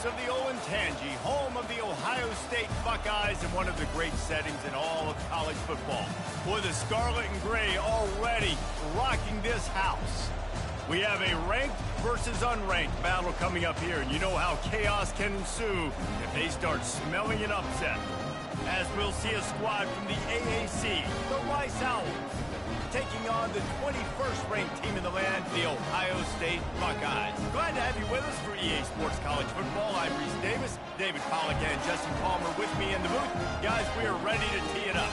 of the Olentangy, home of the Ohio State Buckeyes in one of the great settings in all of college football. Boy, the scarlet and gray already rocking this house. We have a ranked versus unranked battle coming up here, and you know how chaos can ensue if they start smelling an upset. As we'll see a squad from the AAC, the Rice Owls, taking on the 21st ranked team in the land, the Ohio State Buckeyes. Glad to have you with us for EA Sports College Football. I'm Reese Davis, David Pollack and Justin Palmer with me in the booth. Guys, we are ready to tee it up.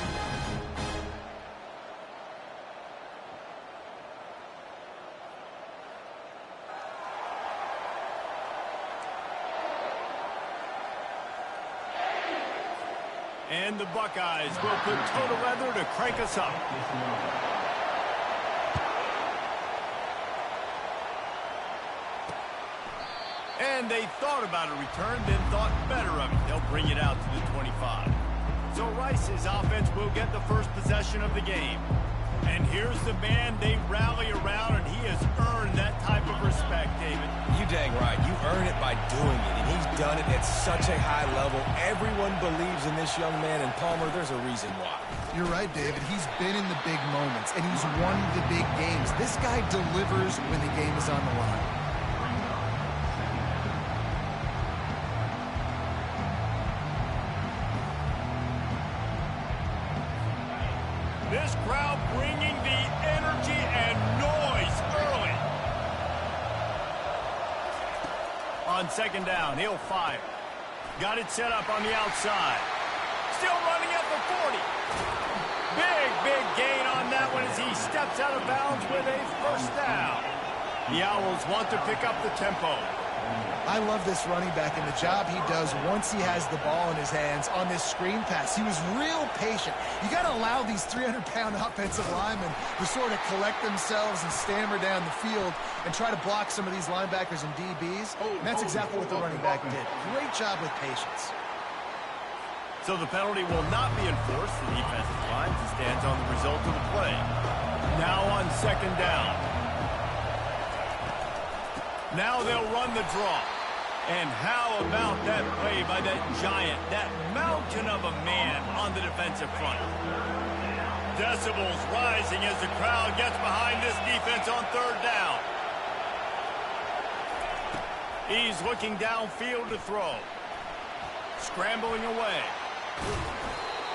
And the Buckeyes will put total leather to crank us up. And they thought about a return, then thought better of it. They'll bring it out to the 25. So Rice's offense will get the first possession of the game. And here's the man they rally around, and he has earned that type of respect, David. You dang right. You earn it by doing it, and he's done it at such a high level. Everyone believes in this young man, and Palmer, there's a reason why. You're right, David. He's been in the big moments, and he's won the big games. This guy delivers when the game is on the line. This crowd bringing the energy and noise early. On second down, he'll fire. Got it set up on the outside. Still running at the 40. Big gain on that one as he steps out of bounds with a first down. The Owls want to pick up the tempo. I love this running back and the job he does once he has the ball in his hands on this screen pass. He was real patient. You got to allow these 300-pound offensive linemen to sort of collect themselves and stammer down the field and try to block some of these linebackers and DBs. And that's exactly what the running back did. Great job with patience. So the penalty will not be enforced. The defensive line stands on the result of the play. Now on second down. Now they'll run the draw. And how about that play by that giant, that mountain of a man on the defensive front? Decibels rising as the crowd gets behind this defense on third down. He's looking downfield to throw. Scrambling away.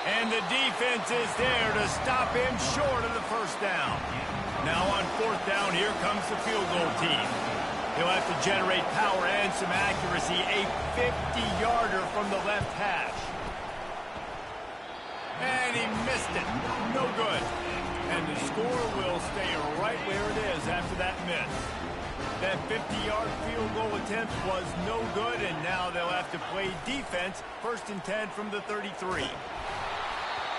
And the defense is there to stop him short of the first down. Now on fourth down, here comes the field goal team. He'll have to generate power and some accuracy. A 50-yarder from the left hash. And he missed it. No good. And the score will stay right where it is after that miss. That 50-yard field goal attempt was no good, and now they'll have to play defense. First and 10 from the 33.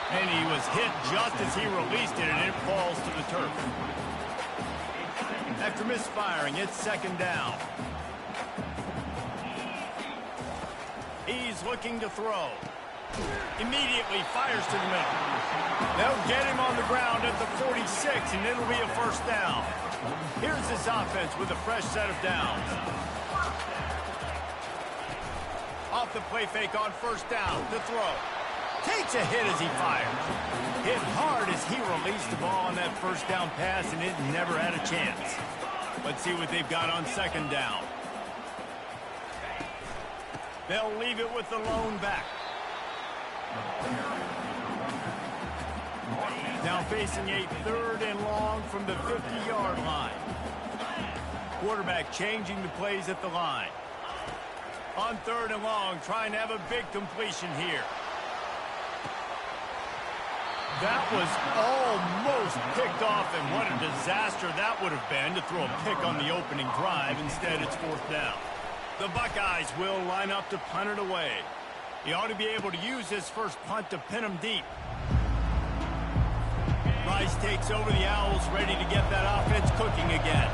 And he was hit just as he released it, and it falls to the turf. After misfiring, it's second down. He's looking to throw. Immediately fires to the middle. They'll get him on the ground at the 46, and it'll be a first down. Here's this offense with a fresh set of downs. Off the play fake on first down to throw. Takes a hit as he fires. Hit hard as he released the ball on that first down pass, and it never had a chance. Let's see what they've got on second down. They'll leave it with the lone back. Now facing a third and long from the 50-yard line. Quarterback changing the plays at the line. On third and long, trying to have a big completion here. That was almost picked off, and what a disaster that would have been to throw a pick on the opening drive. Instead, it's fourth down. The Buckeyes will line up to punt it away. He ought to be able to use his first punt to pin him deep. Rice takes over the Owls, ready to get that offense cooking again.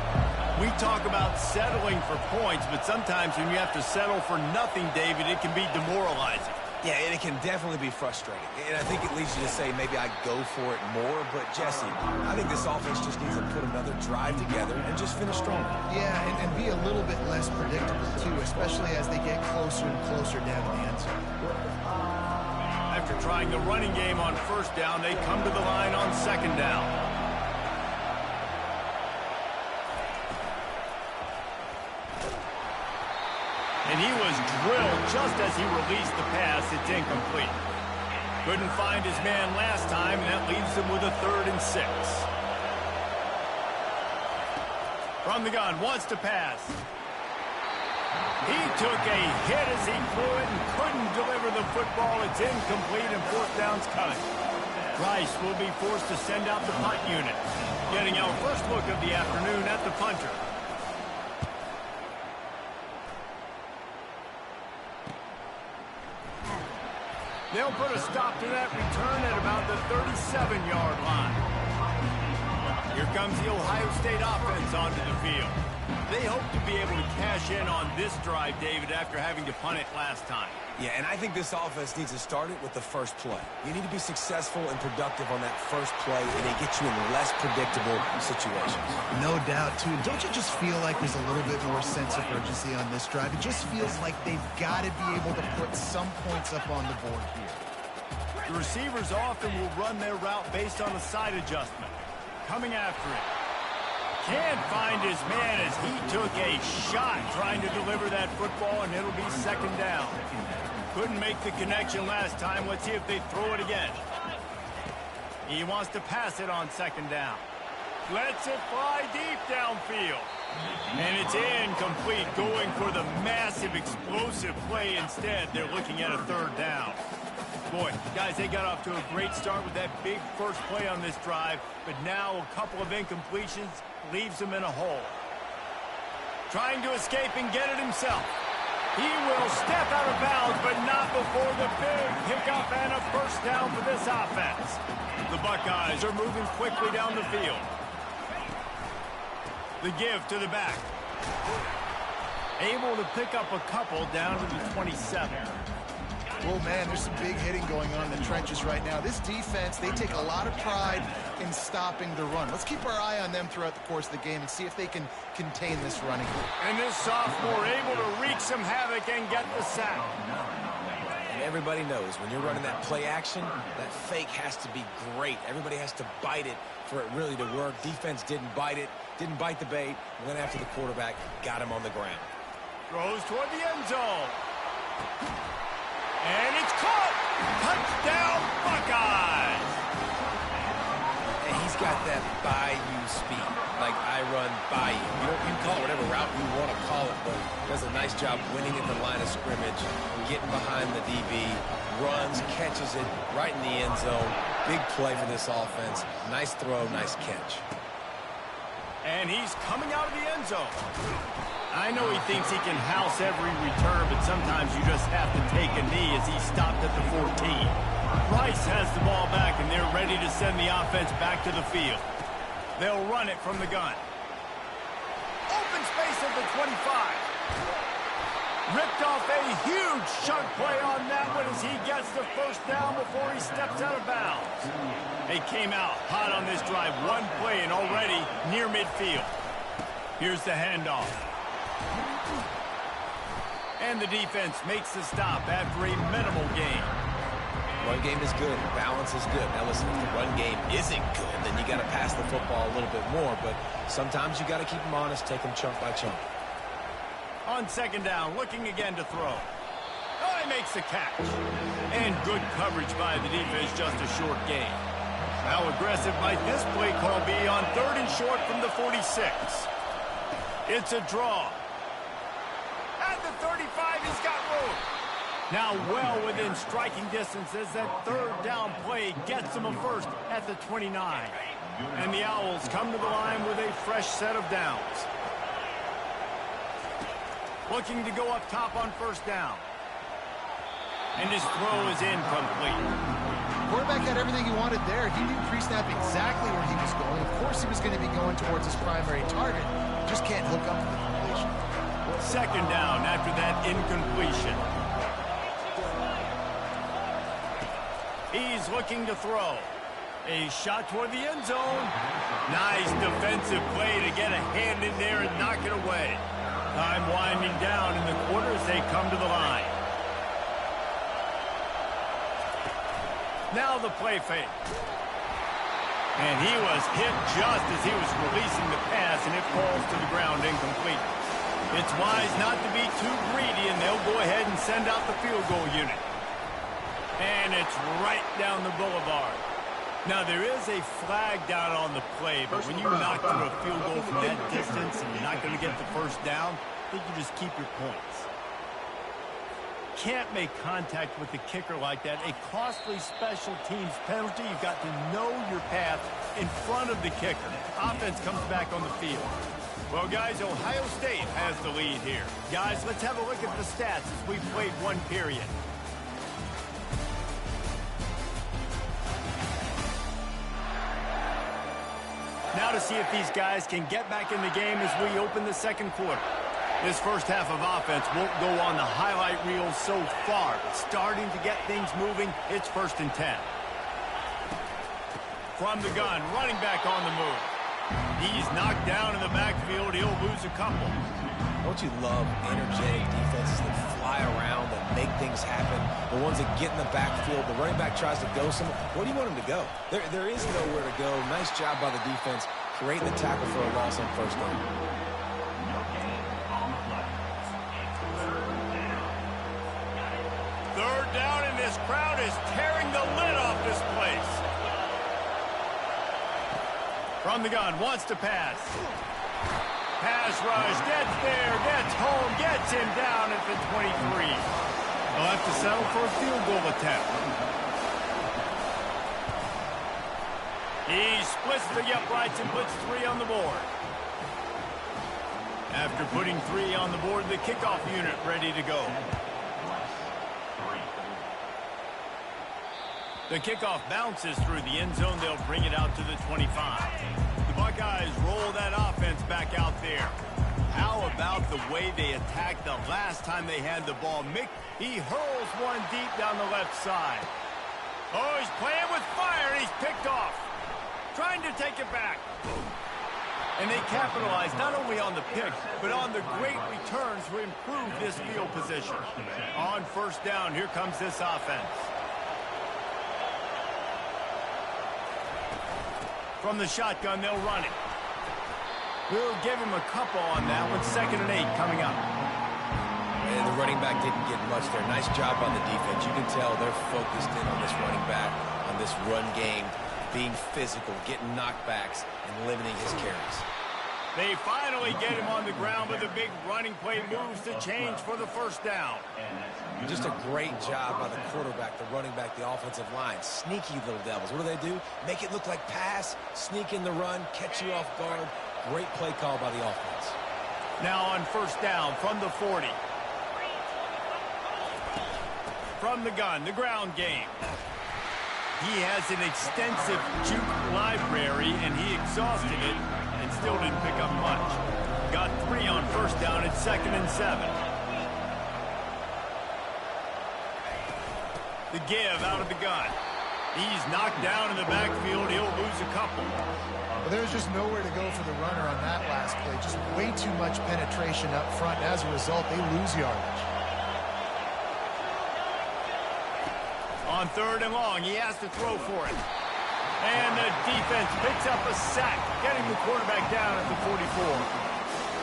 We talk about settling for points, but sometimes when you have to settle for nothing, David, it can be demoralizing. Yeah, and it can definitely be frustrating. And I think it leads you to say maybe I go for it more. But, Jesse, I think this offense just needs to put another drive together and just finish stronger. Yeah, and be a little bit less predictable, too, especially as they get closer and closer down to the end zone. After trying the running game on first down, they come to the line on second down. And he was drilled just as he released the pass. It's incomplete. Couldn't find his man last time, and that leaves him with a 3rd and 6. From the gun, wants to pass. He took a hit as he threw it and couldn't deliver the football. It's incomplete, and 4th down's coming. Rice will be forced to send out the punt unit. Getting our first look of the afternoon at the punter. They'll put a stop to that return at about the 37-yard line. Here comes the Ohio State offense onto the field. They hope to be able to cash in on this drive, David, after having to punt it last time. Yeah, and I think this offense needs to start it with the first play. You need to be successful and productive on that first play, and it gets you in less predictable situations. No doubt, too. Don't you just feel like there's a little bit more sense of urgency on this drive? It just feels like they've got to be able to put some points up on the board here. The receivers often will run their route based on a side adjustment. Coming after it. Can't find his man as he took a shot trying to deliver that football, and it'll be second down. Couldn't make the connection last time. Let's see if they throw it again. He wants to pass it on second down. Lets it fly deep downfield. And it's incomplete, going for the massive explosive play instead. They're looking at a 3rd down. Boy, guys, they got off to a great start with that big first play on this drive, but now a couple of incompletions leaves them in a hole. Trying to escape and get it himself. He will step out of bounds, but not before the big pickup and a first down for this offense. The Buckeyes are moving quickly down the field. The give to the back. Able to pick up a couple down to the 27. Oh, man, there's some big hitting going on in the trenches right now. This defense, they take a lot of pride in stopping the run. Let's keep our eye on them throughout the course of the game and see if they can contain this running. And this sophomore able to wreak some havoc and get the sack. And everybody knows when you're running that play action, that fake has to be great. Everybody has to bite it for it really to work. Defense didn't bite it, didn't bite the bait, went after the quarterback, got him on the ground. Throws toward the end zone. And it's caught! Touchdown, Buckeyes! And he's got that by-you speed, like I run by you. You can call it whatever route you want to call it, but does a nice job winning at the line of scrimmage, getting behind the DB, runs, catches it right in the end zone. Big play for this offense. Nice throw, nice catch. And he's coming out of the end zone. I know he thinks he can house every return, but sometimes you just have to take a knee as he stopped at the 14. Rice has the ball back, and they're ready to send the offense back to the field. They'll run it from the gun. Open space at the 25. Ripped off a huge chunk play on that one as he gets the first down before he steps out of bounds. They came out hot on this drive. One play and already near midfield. Here's the handoff. And the defense makes the stop after a minimal gain. Run game is good. Balance is good. Now listen, if the run game isn't good, then you got to pass the football a little bit more. But sometimes you got to keep them honest, take them chunk by chunk. On second down, looking again to throw. Oh, he makes the catch. And good coverage by the defense, just a short gain. How aggressive might this play call be on 3rd and short from the 46? It's a draw. At the 35, he's got room. Now well within striking distance as that 3rd down play gets him a first at the 29. And the Owls come to the line with a fresh set of downs. Looking to go up top on first down. And his throw is incomplete. Quarterback had everything he wanted there. He knew pre-snap exactly where he was going. Of course he was going to be going towards his primary target. Just can't hook up to the completion. Second down after that incompletion. he's looking to throw. A shot toward the end zone. Nice defensive play to get a hand in there and knock it away. Time winding down in the quarter as they come to the line. Now the play fake. And he was hit just as he was releasing the pass, and it falls to the ground incomplete. It's wise not to be too greedy, and they'll go ahead and send out the field goal unit. And it's right down the boulevard. Now, there is a flag down on the play, but when you knock through a field goal from that distance and you're not going to get the first down, I think you just keep your points. Can't make contact with the kicker like that. A costly special teams penalty. You've got to know your path in front of the kicker. Offense comes back on the field. Well, guys, Ohio State has the lead here. Guys, let's have a look at the stats as we played one period. Now to see if these guys can get back in the game as we open the second quarter. This first half of offense won't go on the highlight reel so far, but starting to get things moving, it's 1st and 10. From the gun, running back on the move. He's knocked down in the backfield. He'll lose a couple. Don't you love energetic defenses that fly around, that make things happen? The ones that get in the backfield, the running back tries to go somewhere. Where do you want him to go? There is nowhere to go. Nice job by the defense, creating the tackle for a loss on 1st down. Third down, and this crowd is tearing the lid off this place. From the gun, wants to pass. Pass rush, gets there, gets home, gets him down at the 23. They'll have to settle for a field goal attempt. He splits the uprights and puts 3 on the board. After putting 3 on the board, the kickoff unit ready to go. The kickoff bounces through the end zone. They'll bring it out to the 25. The Buckeyes roll that offense back out there. How about the way they attacked the last time they had the ball? Mick, he hurls one deep down the left side. Oh, he's playing with fire, and he's picked off. Trying to take it back. And they capitalize not only on the pick, but on the great returns to improve this field position. On 1st down, here comes this offense. From the shotgun, they'll run it. We'll give him a couple on that one. 2nd and 8 coming up. And the running back didn't get much there. Nice job on the defense. You can tell they're focused in on this running back, on this run game, being physical, getting knockbacks, and limiting his carries. They finally get him on the ground, but the big running play moves to change for the 1st down. Just a great job by the quarterback, the running back, the offensive line. Sneaky little devils. What do? Make it look like pass, sneak in the run, catch you off guard. Great play call by the offense. Now on 1st down from the 40. From the gun, the ground game. He has an extensive juke library, and he exhausted it and still didn't pick up much. Got 3 on 1st down at 2nd and 7. The give out of the gun. He's knocked down in the backfield. He'll lose a couple. Well, there's just nowhere to go for the runner on that last play. Just way too much penetration up front. As a result, they lose yardage. On 3rd and long, he has to throw for it. And the defense picks up a sack, getting the quarterback down at the 44.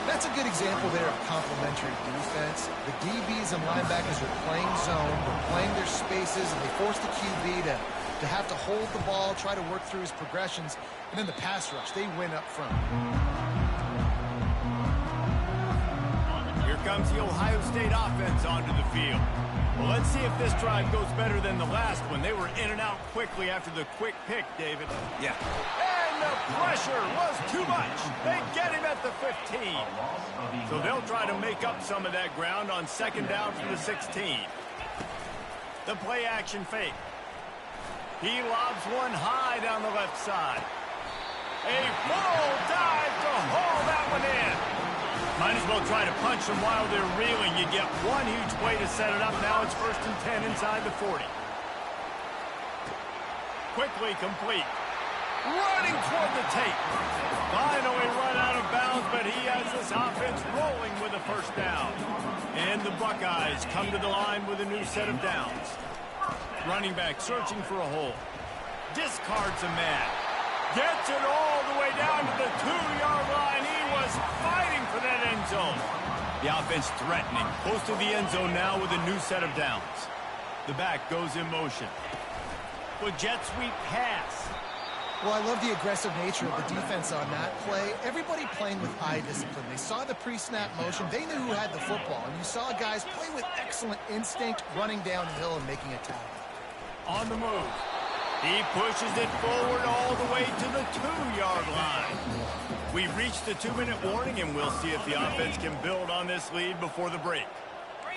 That's a good example there of complementary defense. The DBs and linebackers are playing zone, they're playing their spaces, and they force the QB to have to hold the ball, try to work through his progressions, and then the pass rush, they win up front. Here comes the Ohio State offense onto the field. Well, let's see if this drive goes better than the last one. They were in and out quickly after the quick pick, David. Yeah. And the pressure was too much. They get him at the 15. So they'll try to make up some of that ground on 2nd down from the 16. The play action fake. He lobs one high down the left side. A full dive to haul that one in. Might as well try to punch them while they're reeling. You get one huge play to set it up. Now it's 1st and 10 inside the 40. Quickly complete. Running toward the tape. Finally run out of bounds, but he has this offense rolling with a first down. And the Buckeyes come to the line with a new set of downs. Running back searching for a hole. Discards a man. Gets it all the way down to the 2-yard line. He was fighting for that end zone. The offense threatening. Close to the end zone now with a new set of downs. The back goes in motion. With jet sweep pass. Well, I love the aggressive nature of the defense on that play. Everybody playing with eye discipline. They saw the pre-snap motion. They knew who had the football. And you saw guys play with excellent instinct, running downhill and making a tackle. On the move. He pushes it forward all the way to the 2-yard line. We've reached the 2-minute warning, and we'll see if the offense can build on this lead before the break.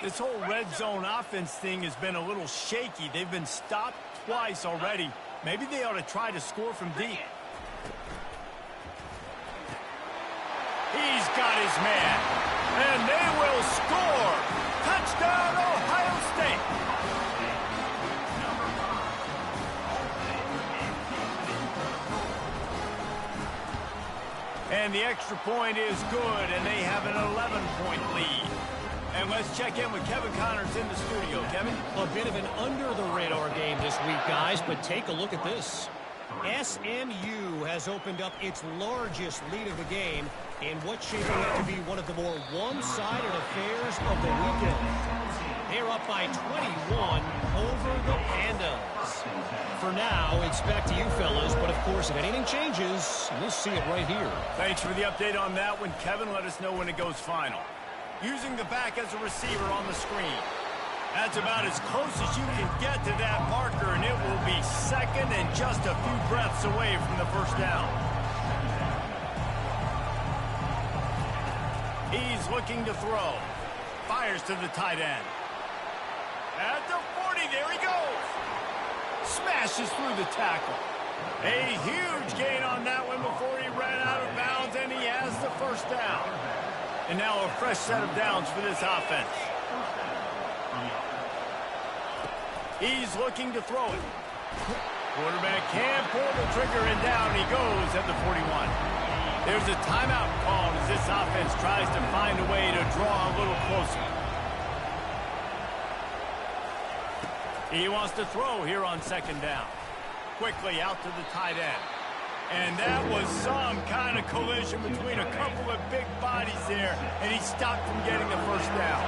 This whole red zone offense thing has been a little shaky. They've been stopped twice already. Maybe they ought to try to score from deep. He's got his man. And they will score. Touchdown, Ohio State. And the extra point is good, and they have an 11-point lead. And let's check in with Kevin Connors in the studio. Kevin? A bit of an under-the-radar game this week, guys, but take a look at this. SMU has opened up its largest lead of the game in what's shaping up to be one of the more one-sided affairs of the weekend. They're up by 21 over the Pandas. For now, it's back to you fellas, but of course, if anything changes, we'll see it right here. Thanks for the update on that one, Kevin. Let us know when it goes final. Using the back as a receiver on the screen. That's about as close as you can get to that marker, and it will be second and just a few breaths away from the first down. He's looking to throw. Fires to the tight end. At the 40, there he goes. Smashes through the tackle. A huge gain on that one before he ran out of bounds, and he has the first down. And now a fresh set of downs for this offense. He's looking to throw it. Quarterback can't pull the trigger, and down he goes at the 41. There's a timeout called as this offense tries to find a way to draw a little closer. He wants to throw here on second down. Quickly out to the tight end. And that was some kind of collision between a couple of big bodies there, and he stopped from getting the first down.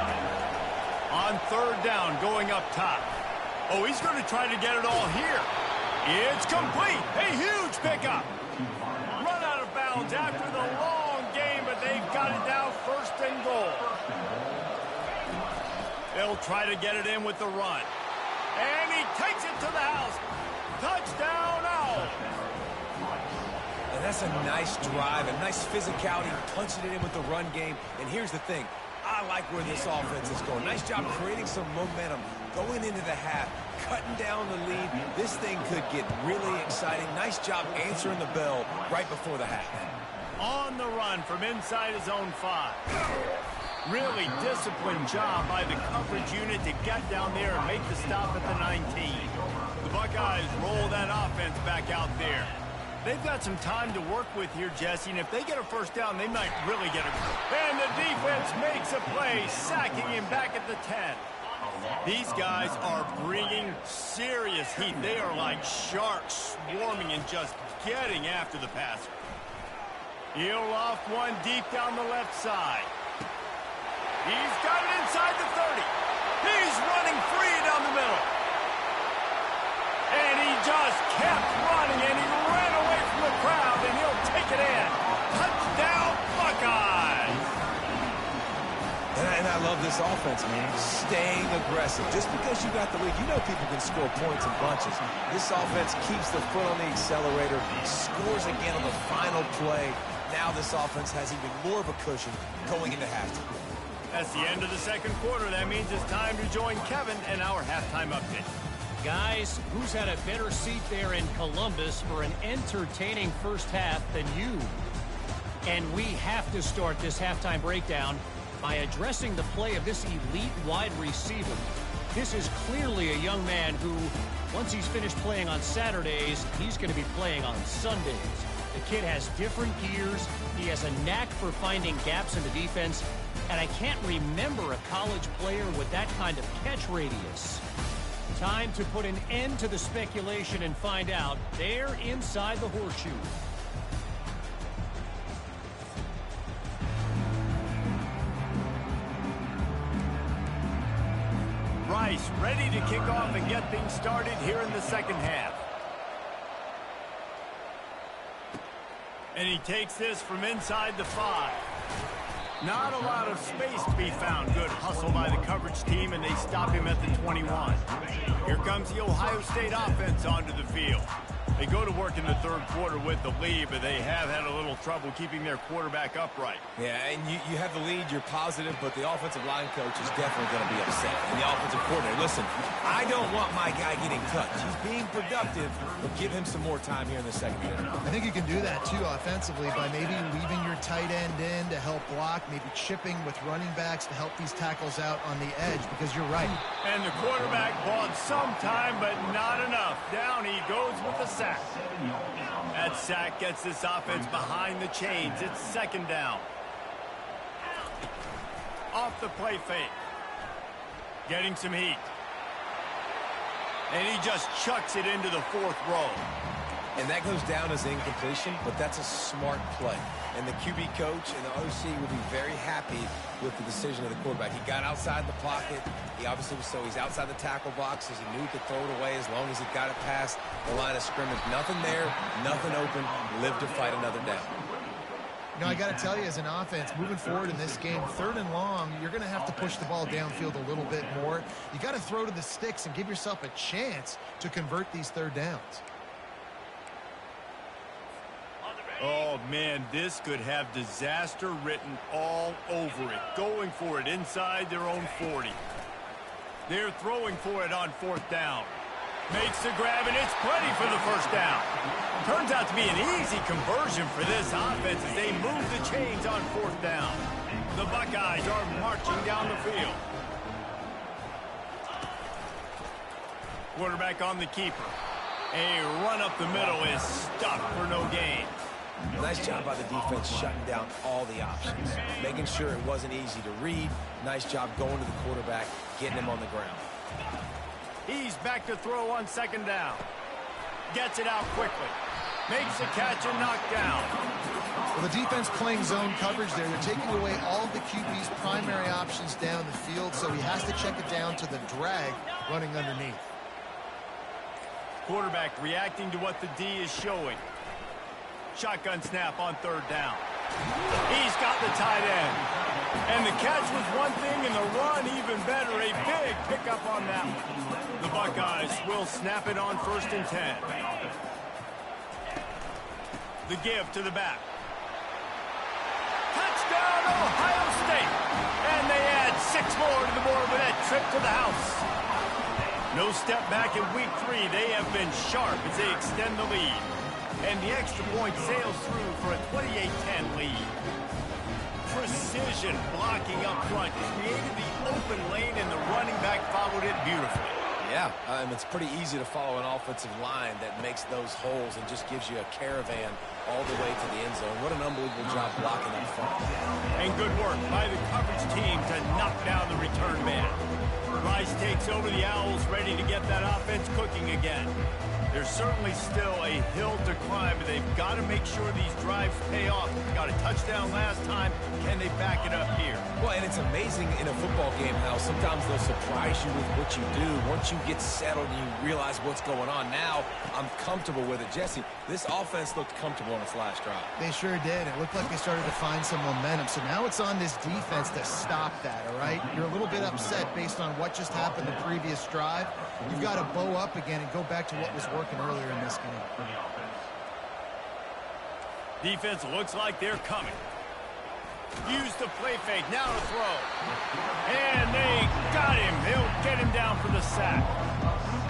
On third down, going up top. Oh, he's going to try to get it all here. It's complete. A huge pickup. Run out of bounds after the long game, but they've got it down first and goal. They'll try to get it in with the run. And he takes it to the house. Touchdown, Owls. And that's a nice drive, a nice physicality, punching it in with the run game. And here's the thing. I like where this offense is going. Nice job creating some momentum, going into the half, cutting down the lead. This thing could get really exciting. Nice job answering the bell right before the half. On the run from inside his own 5. Really disciplined job by the coverage unit to get down there and make the stop at the 19. The Buckeyes roll that offense back out there. They've got some time to work with here, Jesse, and if they get a first down, they might really get a... And the defense makes a play, sacking him back at the 10. These guys are bringing serious heat. They are like sharks swarming and just getting after the passer. He'll off one deep down the left side. He's got it inside the 30. He's running free down the middle. And he just kept running, and he ran away from the crowd, and he'll take it in. Touchdown, Buckeyes! And I love this offense, man. Staying aggressive. Just because you got the lead, you know people can score points in bunches. This offense keeps the foot on the accelerator, scores again on the final play. Now this offense has even more of a cushion going into halftime. That's the end of the second quarter. That means it's time to join Kevin and our halftime update. Guys, who's had a better seat there in Columbus for an entertaining first half than you? And we have to start this halftime breakdown by addressing the play of this elite wide receiver. This is clearly a young man who Once he's finished playing on Saturdays, he's going to be playing on Sundays. The kid has different gears. He has a knack for finding gaps in the defense. And I can't remember a college player with that kind of catch radius. Time to put an end to the speculation and find out. They're inside the horseshoe. Rice ready to kick off and get things started here in the second half. And he takes this from inside the 5. Not a lot of space to be found. Good hustle by the coverage team, and they stop him at the 21. Here comes the Ohio State offense onto the field. They go to work in the third quarter with the lead, but they have had a little trouble keeping their quarterback upright. Yeah, and you have the lead, you're positive, but the offensive line coach is definitely going to be upset. And the offensive coordinator, listen, I don't want my guy getting touched. He's being productive, but give him some more time here in the second half. I think you can do that, too, offensively, by maybe leaving your tight end in to help block, maybe chipping with running backs to help these tackles out on the edge, because you're right. And the quarterback bought some time, but not enough. Down he goes with the sack. That sack gets this offense behind the chains. It's second down. Off the play fake. Getting some heat. And he just chucks it into the 4th row. And that goes down as incompletion, but that's a smart play. And the QB coach and the OC will be very happy with the decision of the quarterback. He got outside the pocket. He obviously was, so he's outside the tackle box, as he knew he could throw it away as long as he got it past the line of scrimmage. Nothing there, nothing open, live to fight another down. You know, I got to tell you, as an offense, moving forward in this game, 3rd and long, you're going to have to push the ball downfield a little bit more. You got to throw to the sticks and give yourself a chance to convert these 3rd downs. Oh, man, this could have disaster written all over it. Going for it inside their own 40. They're throwing for it on 4th down. Makes the grab, and it's plenty for the 1st down. Turns out to be an easy conversion for this offense as they move the chains on 4th down. The Buckeyes are marching down the field. Quarterback on the keeper. A run up the middle is stuck for no gain. Nice job by the defense shutting down all the options, making sure it wasn't easy to read. Nice job going to the quarterback, getting him on the ground. He's back to throw on 2nd down. Gets it out quickly. Makes the catch and knocked down. Well, the defense playing zone coverage there. They're taking away all of the QB's primary options down the field, so he has to check it down to the drag running underneath. Quarterback reacting to what the D is showing. Shotgun snap on 3rd down. He's got the tight end. And the catch was one thing, and the run even better. A big pickup on that one. The Buckeyes will snap it on 1st and 10. The give to the back. Touchdown, Ohio State. And they add 6 more to the board with that trip to the house. No step back in week 3. They have been sharp as they extend the lead. And the extra point sails through for a 28-10 lead. Precision blocking up front created the open lane, and the running back followed it beautifully. Yeah, it's pretty easy to follow an offensive line that makes those holes and just gives you a caravan all the way to the end zone. What an unbelievable job blocking up front. And good work by the coverage team to knock down the return man. Rice takes over the Owls, ready to get that offense cooking again. There's certainly still a hill to climb, but they've got to make sure these drives pay off. Got a touchdown last time. Can they back it up here? Well, and it's amazing in a football game how sometimes they'll surprise you with what you do. Once you get settled and you realize what's going on, now I'm comfortable with it. Jesse, this offense looked comfortable on its last drive. They sure did. It looked like they started to find some momentum. So now it's on this defense to stop that, all right? You're a little bit upset based on what just happened the previous drive. You've got to bow up again and go back to what was working earlier in this game. Defense looks like they're coming. Use the play fake, now to throw. And they got him. They'll get him down for the sack.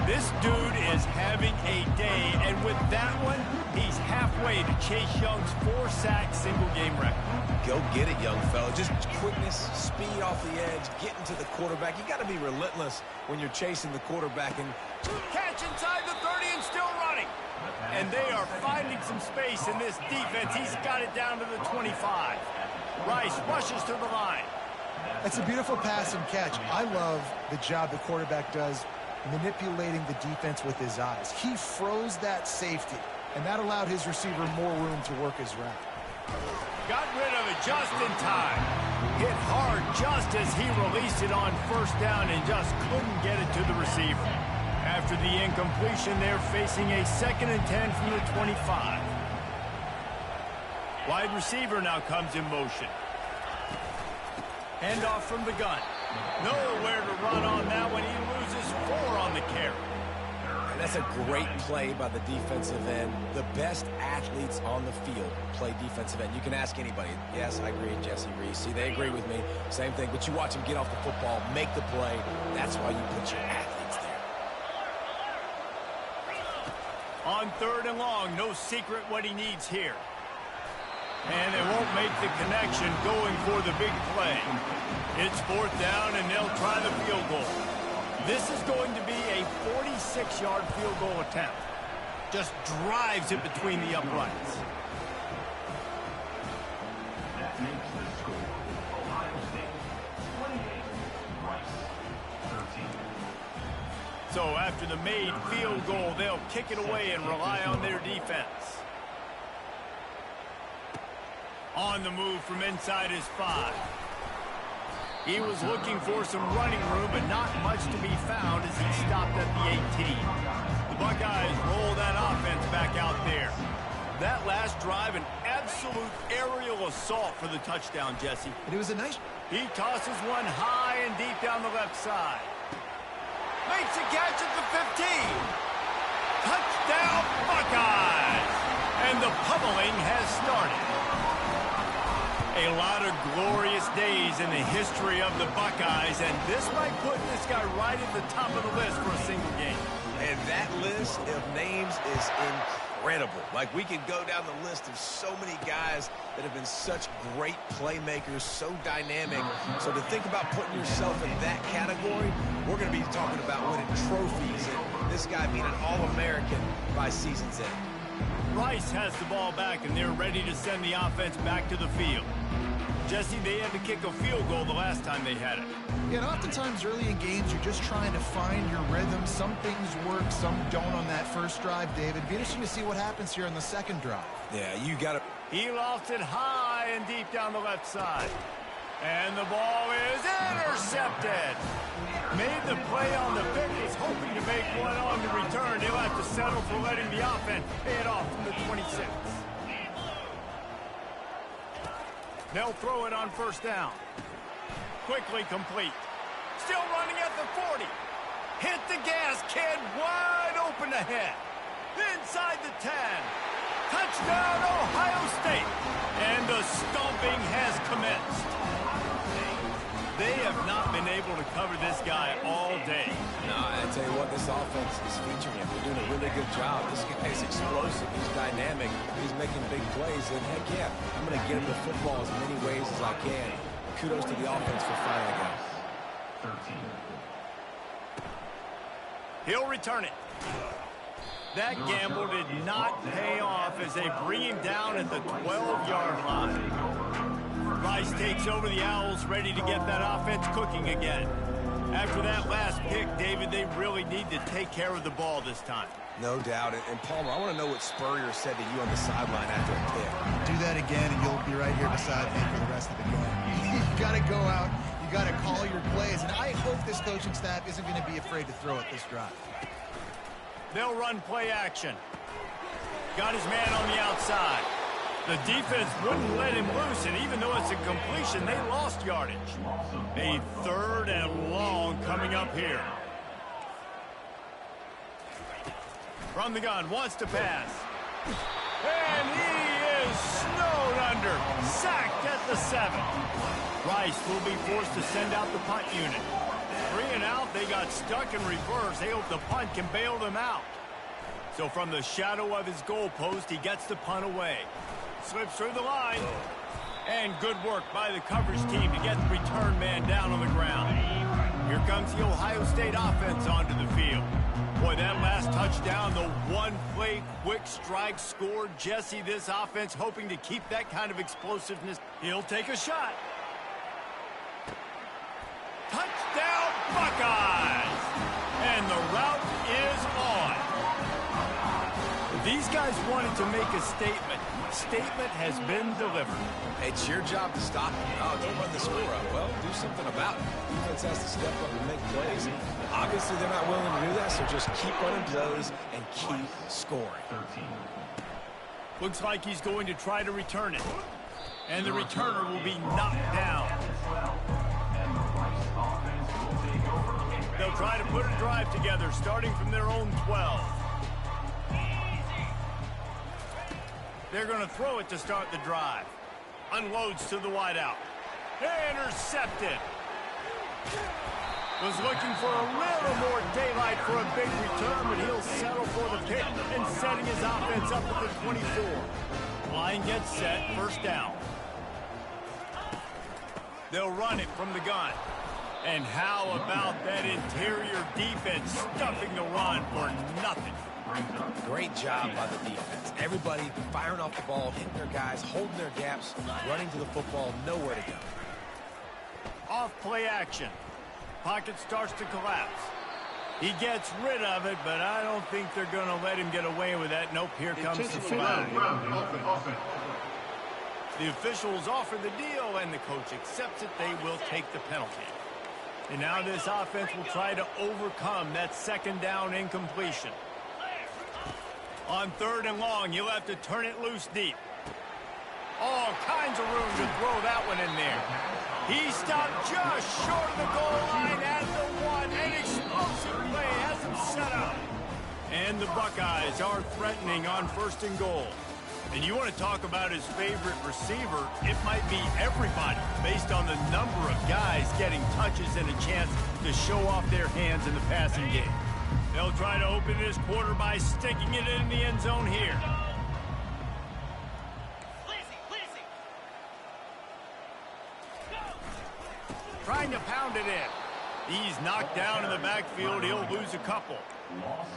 This dude is having a day, and with that one, he's halfway to Chase Young's 4-sack single-game record. Go get it, young fella. Just quickness, speed off the edge, getting to the quarterback. You got to be relentless when you're chasing the quarterback. And catch inside the 30 and still running. And they are finding some space in this defense. He's got it down to the 25. Rice rushes to the line. That's a beautiful pass and catch. I love the job the quarterback does manipulating the defense with his eyes. He froze that safety, and that allowed his receiver more room to work his route. Got rid of it just in time. Hit hard just as he released it on first down and just couldn't get it to the receiver. After the incompletion, they're facing a 2nd and 10 from the 25. Wide receiver now comes in motion. Handoff from the gun. Nowhere to run on that one. He loses 4 on the carry. And that's a great play by the defensive end. The best athletes on the field play defensive end. You can ask anybody. Yes, I agree, Jesse Reese. See, they agree with me. Same thing. But you watch him get off the football, make the play. That's why you put your athletes there. On 3rd and long, no secret what he needs here. And they won't make the connection going for the big play. It's 4th down, and they'll try the field goal. This is going to be a 46-yard field goal attempt. Just drives it between the uprights. That makes the score Ohio State 28, Rice 13. So after the made field goal, they'll kick it away and rely on their defense. On the move from inside his 5. He was looking for some running room, but not much to be found as he stopped at the 18. The Buckeyes roll that offense back out there. That last drive, an absolute aerial assault for the touchdown, Jesse. And it was a nice... He tosses one high and deep down the left side. Makes a catch at the 15. Touchdown, Buckeyes! And the pummeling has started. A lot of glorious days in the history of the Buckeyes, and this might put this guy right at the top of the list for a single game. And that list of names is incredible. Like, we could go down the list of so many guys that have been such great playmakers, so dynamic. So to think about putting yourself in that category, we're going to be talking about winning trophies and this guy being an All-American by season's end. Rice has the ball back, and they're ready to send the offense back to the field. Jesse, they had to kick a field goal the last time they had it. Yeah, and oftentimes early in games, you're just trying to find your rhythm. Some things work, some don't on that first drive, David. It'd be interesting to see what happens here on the second drive. Yeah, you got to... He lofts it high and deep down the left side. And the ball is intercepted. Made the play on the pick, was hoping to make one on the return. He'll have to settle for letting the offense pay it off from the 26. They'll throw it on first down. Quickly complete. Still running at the 40. Hit the gas, kid. Wide open ahead. Inside the 10. Touchdown, Ohio State. And the stomping has commenced. They have not been able to cover this guy all day. No, I tell you what, this offense is featuring him. They're doing a really good job. This guy is explosive. He's dynamic. He's making big plays. And heck yeah, I'm going to get him the football as many ways as I can. Kudos to the offense for finding him. 13. He'll return it. That gamble did not pay off as they bring him down at the 12-yard line. Rice takes over the Owls, ready to get that offense cooking again. After that last pick, David, they really need to take care of the ball this time. No doubt. And Palmer, I want to know what Spurrier said to you on the sideline after a pick. Do that again, and you'll be right here beside me for the rest of the game. You got to go out. You got to call your plays. And I hope this coaching staff isn't going to be afraid to throw it this drive. They'll run play action. Got his man on the outside. The defense wouldn't let him loose, and even though it's a completion, they lost yardage. A 3rd and long coming up here. From the gun, wants to pass. And he is snowed under. Sacked at the 7. Rice will be forced to send out the punt unit. 3 and out. They got stuck in reverse. They hope the punt can bail them out. So from the shadow of his goalpost, he gets the punt away. Slips through the line. And good work by the coverage team to get the return man down on the ground. Here comes the Ohio State offense onto the field. Boy, that last touchdown, the one-play quick strike scored. Jesse, this offense hoping to keep that kind of explosiveness. He'll take a shot. Touchdown, Buckeyes! And the route is on. These guys wanted to make a statement. Statement has been delivered. It's your job to stop them. Oh, don't run the score up. Well, do something about it. Defense has to step up and make plays. Obviously, they're not willing to do that, so just keep running plays and keep scoring. Looks like he's going to try to return it. And the returner will be knocked down. They'll try to put a drive together, starting from their own 12. They're going to throw it to start the drive. Unloads to the wideout. Intercepted. Was looking for a little more daylight for a big return, but he'll settle for the pick and setting his offense up at the 24. Line gets set, first down. They'll run it from the gun. And how about that interior defense stuffing the run for nothing? Great job by the defense. Everybody firing off the ball, hitting their guys, holding their gaps, running to the football, nowhere to go. Off play action. Pocket starts to collapse. He gets rid of it, but I don't think they're going to let him get away with that. Nope, here comes the flag. The officials offer the deal, and the coach accepts it. They will take the penalty. And now this offense will try to overcome that second down incompletion. On 3rd and long, you'll have to turn it loose deep. All kinds of room to throw that one in there. He stopped just short of the goal line at the 1. An explosive play has him set up. And the Buckeyes are threatening on 1st and goal. And you want to talk about his favorite receiver, it might be everybody based on the number of guys getting touches and a chance to show off their hands in the passing game. They'll try to open this quarter by sticking it in the end zone here. Trying to pound it in. He's knocked down in the backfield. He'll lose a couple.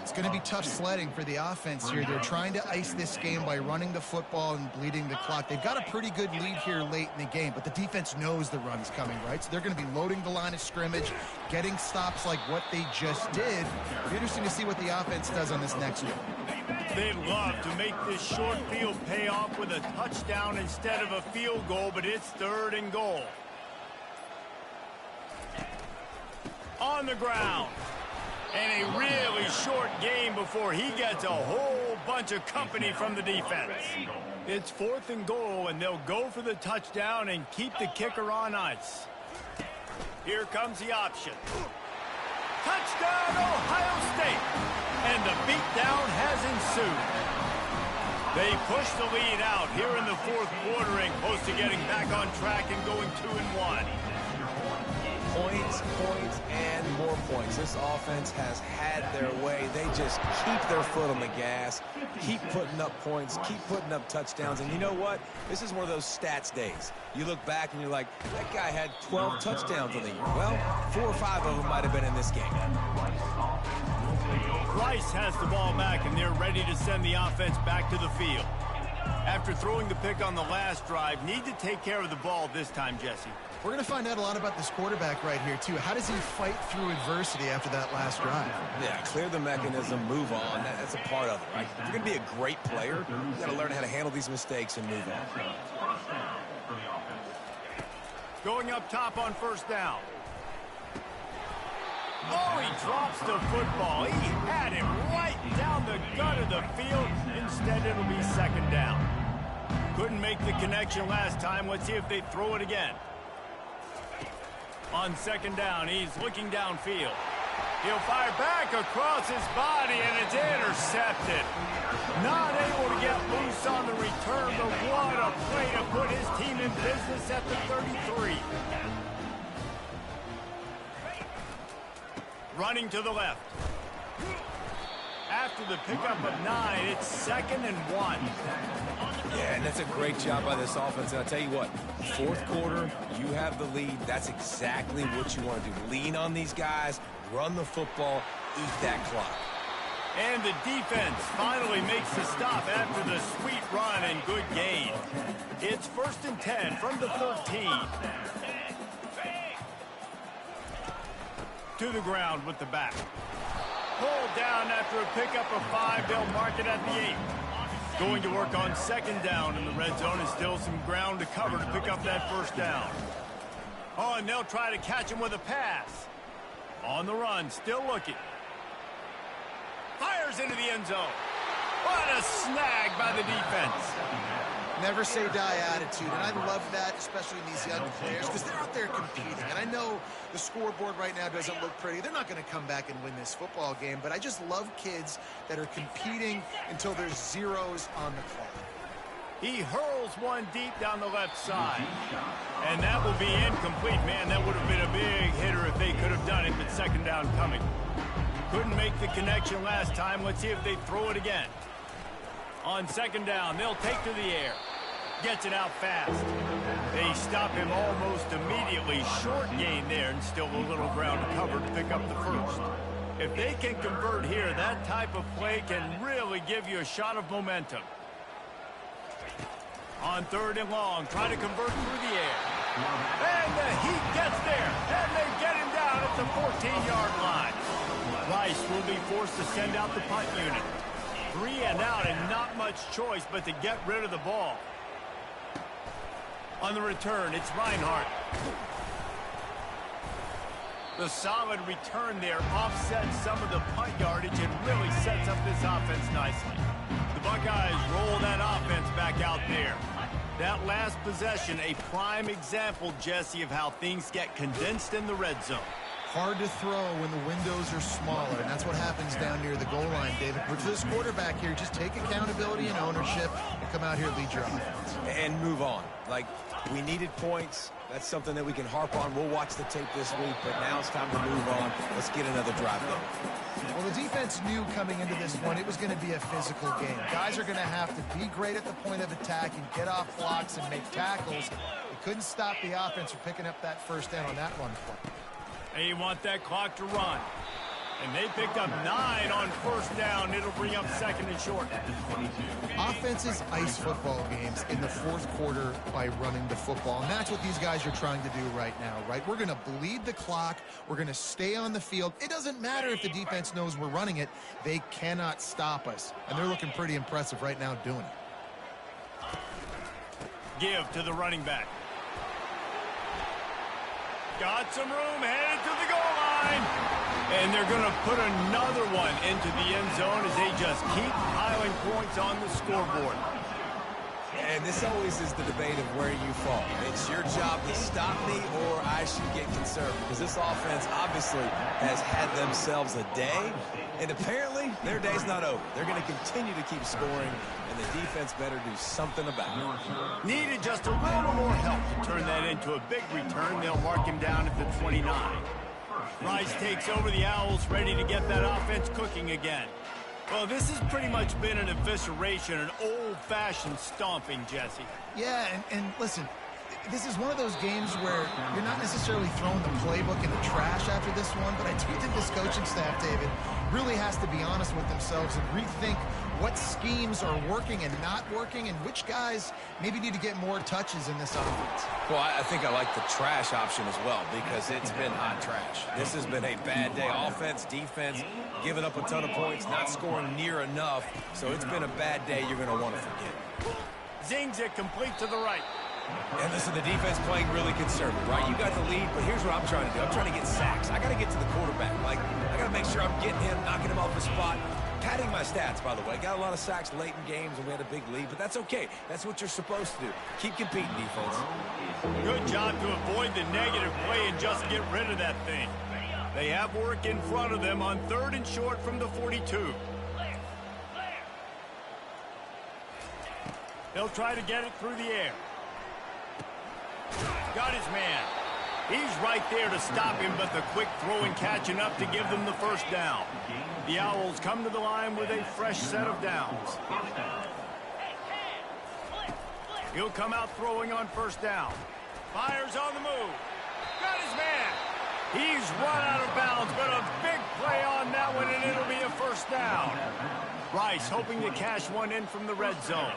It's going to be tough sledding for the offense here. They're trying to ice this game by running the football and bleeding the clock. They've got a pretty good lead here late in the game, but the defense knows the run's coming, right? So they're going to be loading the line of scrimmage, getting stops like what they just did. It'll be interesting to see what the offense does on this next one. They'd love to make this short field pay off with a touchdown instead of a field goal, but it's 3rd and goal. On the ground. And a really short game before he gets a whole bunch of company from the defense. It's 4th and goal, and they'll go for the touchdown and keep the kicker on ice. Here comes the option. Touchdown, Ohio State. And the beatdown has ensued. They push the lead out here in the 4th quarter and close to getting back on track and going 2-1. Points, points, and more points. This offense has had their way. They just keep their foot on the gas, keep putting up points, keep putting up touchdowns. And you know what? This is one of those stats days. You look back and you're like, that guy had 12 touchdowns on the year. Well, 4 or 5 of them might have been in this game. Rice has the ball back, and they're ready to send the offense back to the field. After throwing the pick on the last drive, need to take care of the ball this time, Jesse. We're going to find out a lot about this quarterback right here, too. How does he fight through adversity after that last drive? Yeah, clear the mechanism, move on. That's a part of it, right? If you're going to be a great player, you got to learn how to handle these mistakes and move on. Going up top on 1st down. Oh, he drops the football. He had it right down the gut of the field. Instead, it'll be 2nd down. Couldn't make the connection last time. Let's see if they throw it again. On 2nd down, he's looking downfield. He'll fire back across his body, and it's intercepted. Not able to get loose on the return, but what a play to put his team in business at the 33. running to the left. After the pickup of 9, it's 2nd and 1. Yeah, and that's a great job by this offense. And I'll tell you what, fourth quarter, you have the lead. That's exactly what you want to do. Lean on these guys, run the football, eat that clock. And the defense finally makes the stop after the sweet run and good gain. It's 1st and 10 from the 13. To the ground with the back. Pulled down after a pickup of 5. They'll mark it at the 8. Going to work on 2nd down in the red zone, and still some ground to cover to pick up that 1st down. Oh, and they'll try to catch him with a pass. On the run, still looking. Fires into the end zone. What a snag by the defense. Never say die attitude, and I love that, especially in these young players, because they're out there competing. And I know the scoreboard right now doesn't look pretty. They're not going to come back and win this football game, but I just love kids that are competing until there's zeros on the clock. He hurls one deep down the left side. And that will be incomplete. Man, that would have been a big hitter if they could have done it, but 2nd down coming. Couldn't make the connection last time. Let's see if they throw it again. On 2nd down, they'll take to the air. Gets it out fast. They stop him almost immediately. Short gain there, and still a little ground to cover to pick up the 1st. If they can convert here, that type of play can really give you a shot of momentum. On 3rd and long, try to convert through the air. And the Heat gets there, and they get him down at the 14-yard line. Rice will be forced to send out the punt unit. 3 and out, and not much choice but to get rid of the ball. On the return, it's Reinhardt. The solid return there offsets some of the punt yardage and really sets up this offense nicely. The Buckeyes roll that offense back out there. That last possession, a prime example, Jesse, of how things get condensed in the red zone. Hard to throw when the windows are smaller, and that's what happens down near the goal line, David. But for this quarterback here, just take accountability and ownership and come out here and lead your offense. And move on. Like, we needed points. That's something that we can harp on. We'll watch the tape this week, but now it's time to move on. Let's get another drive going. Well, the defense knew coming into this one it was going to be a physical game. Guys are going to have to be great at the point of attack and get off blocks and make tackles. They couldn't stop the offense from picking up that 1st down on that run play. They want that clock to run. And they picked up 9 on 1st down. It'll bring up 2nd and short. Offenses ice football games in the 4th quarter by running the football. And that's what these guys are trying to do right now, right? We're going to bleed the clock. We're going to stay on the field. It doesn't matter if the defense knows we're running it. They cannot stop us. And they're looking pretty impressive right now doing it. Give to the running back. Got some room, headed to the goal line. And they're going to put another one into the end zone as they just keep piling points on the scoreboard. And this always is the debate of where you fall. It's your job to stop me or I should get concerned, because this offense obviously has had themselves a day, and apparently their day's not over. They're going to continue to keep scoring, and the defense better do something about it. Needed just a little more help to turn that into a big return. They'll mark him down at the 29. Rice takes over the Owls, ready to get that offense cooking again. Well, this has pretty much been an evisceration, an old-fashioned stomping, Jesse. Yeah, and listen, this is one of those games where you're not necessarily throwing the playbook in the trash after this one, but I do think this coaching staff, David, really has to be honest with themselves and rethink what schemes are working and not working, and which guys maybe need to get more touches in this offense. Well, I think I like the trash option as well, because it's been hot trash. This has been a bad day. Offense, defense, giving up a ton of points, not scoring near enough. So it's been a bad day you're going to want to forget. Zings it complete to the right. And listen, the defense playing really conservative, right? You got the lead, but here's what I'm trying to do. I'm trying to get sacks. I got to get to the quarterback. Like, I got to make sure I'm getting him, knocking him off the spot. Padding my stats, by the way. Got a lot of sacks late in games, and we had a big lead, but that's okay. That's what you're supposed to do. Keep competing, defense. Good job to avoid the negative play and just get rid of that thing. They have work in front of them on 3rd and short from the 42. They'll try to get it through the air. Got his man. He's right there to stop him, but the quick throw and catch enough to give them the first down. The Owls come to the line with a fresh set of downs. He'll come out throwing on first down. Fires on the move. Got his man. He's run out of bounds, but a big play on that one, and it'll be a first down. Rice hoping to cash one in from the red zone.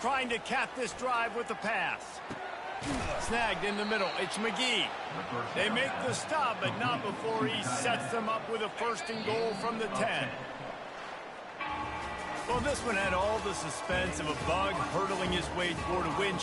Trying to cap this drive with the pass. Snagged in the middle. It's McGee. They make the stop, but not before he sets them up with a first and goal from the 10. Well, this one had all the suspense of a bug hurtling his way toward a win.